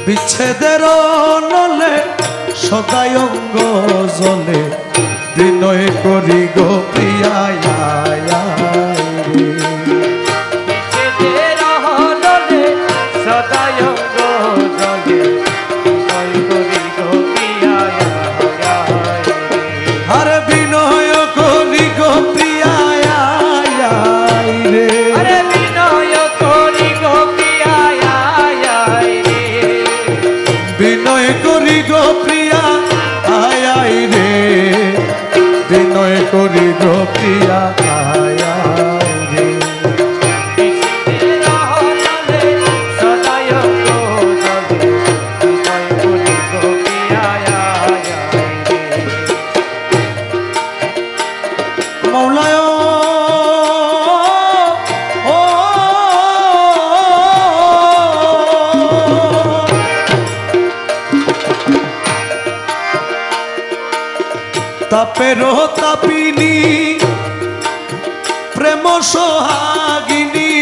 বিচ্ছেদের নলে সদাই অঙ্গ জলে বিনয় করি গো প্রিয়া করি গো প্রিয়া মৌলায় তাপেরো তাপিনী প্রেম সোহাগিনী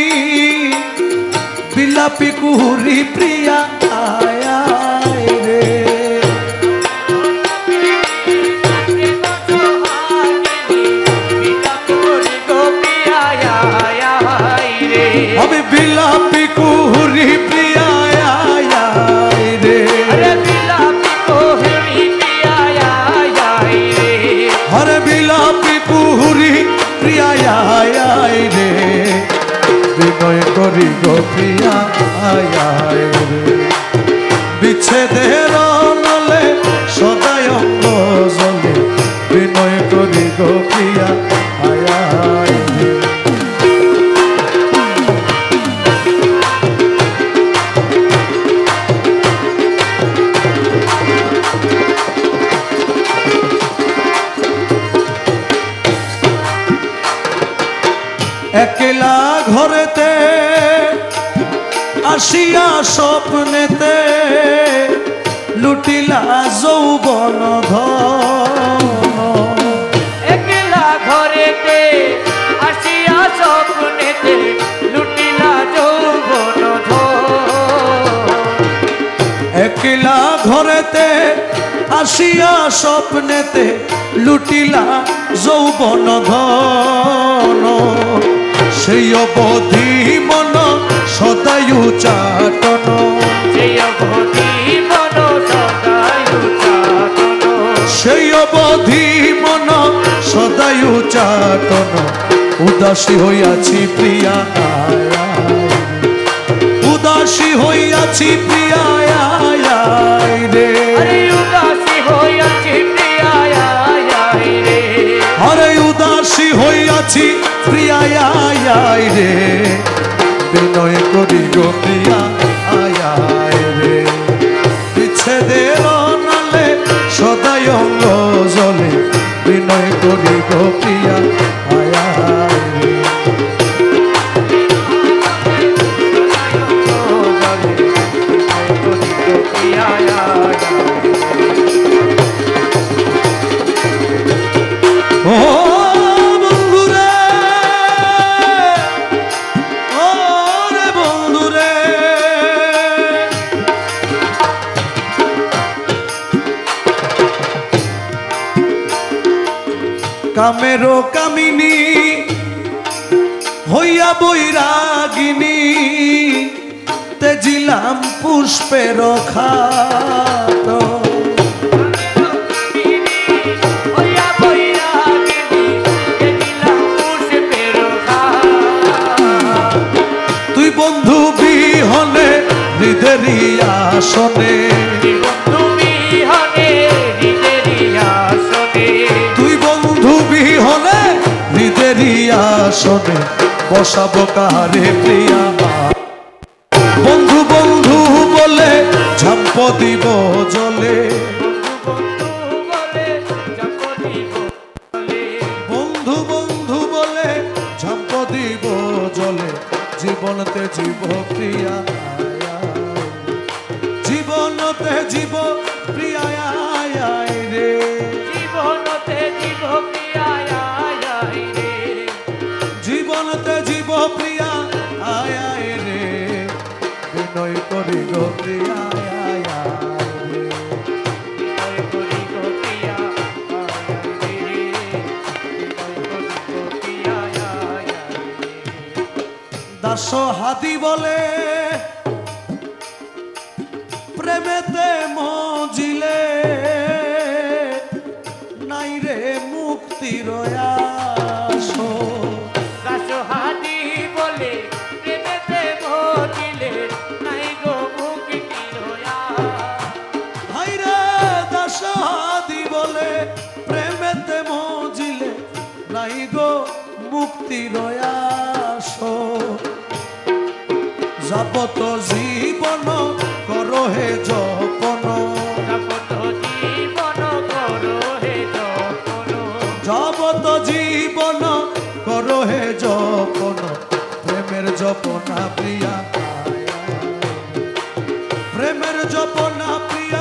বিলাপী কুহুরি প্রিয়া রে আমি বিলাপী কুহুরি প্রিয়া রে হরে বিলাপী কুহুরি প্রিয়া রে বিনয় করি গো প্রিয়া রে বিচ্ছেদের নলে সদাই অঙ্গ জলে বিনয় করি গো প্রিয়া একলা ঘরেতে আসিয়া স্বপ্নেতে লুটিলা যৌবন ধন একলা ঘরেতে আসিয়া স্বপ্নেতে লুটিলা যৌবন ধন একলা ঘরেতে আসিয়া স্বপ্নেতে লুটিলা যৌবন ধন সেই অবধি মন সদাই উচাটন সেই অবধি মন সদাই উচাটন সেই অবধি মন সদাই উচাটন উদাসী হইয়াছি প্রিয়া উদাসী হইয়াছি প্রিয়া রে উদাসী হইয়াছি প্রিয়া রে আরে উদাসী হইয়াছি প্রিয়া রে বিনয় করি গো প্রিয়া রে বিচ্ছেদের নালে সদাই অঙ্গ জলে বিনয় করি গো প্রিয়া কামেরো কামিনী হইয়া বৈরাগিনী তেজিলাম পুষ্পের খাত তুই বন্ধু বিহনে হৃদয়ের আসনে আসনে বসাবো কারে প্রিয়া বন্ধু বন্ধু বলে ঝাম্প দিব জলে বন্ধু বন্ধু বলে ঝাম্প দিব জলে জীবনতে জীব প্রিয়া জীবনতে জীব প্রিয়া রে জীবনতে জীব প্রিয়া জীবনতে জীব প্রিয়া রে বিনয় করি গো প্রিয়া হাদি বলে প্রেমেতে মজিলে নাই রে মুক্তির আস। দাসহাদি বলে প্রেমেতে মজিলে নাই গো মুক্তির আস। হাই রে দাসহাদি বলে প্রেমেতে মজিলে নাই গো মুক্তির আস। যাবত জীবন করো হে যপন, যাবত জীবন করো হে যপন, যাবত জীবন করো হে যপন, প্রেমের জপনা প্রিয়া, প্রেমের জপনা প্রিয়া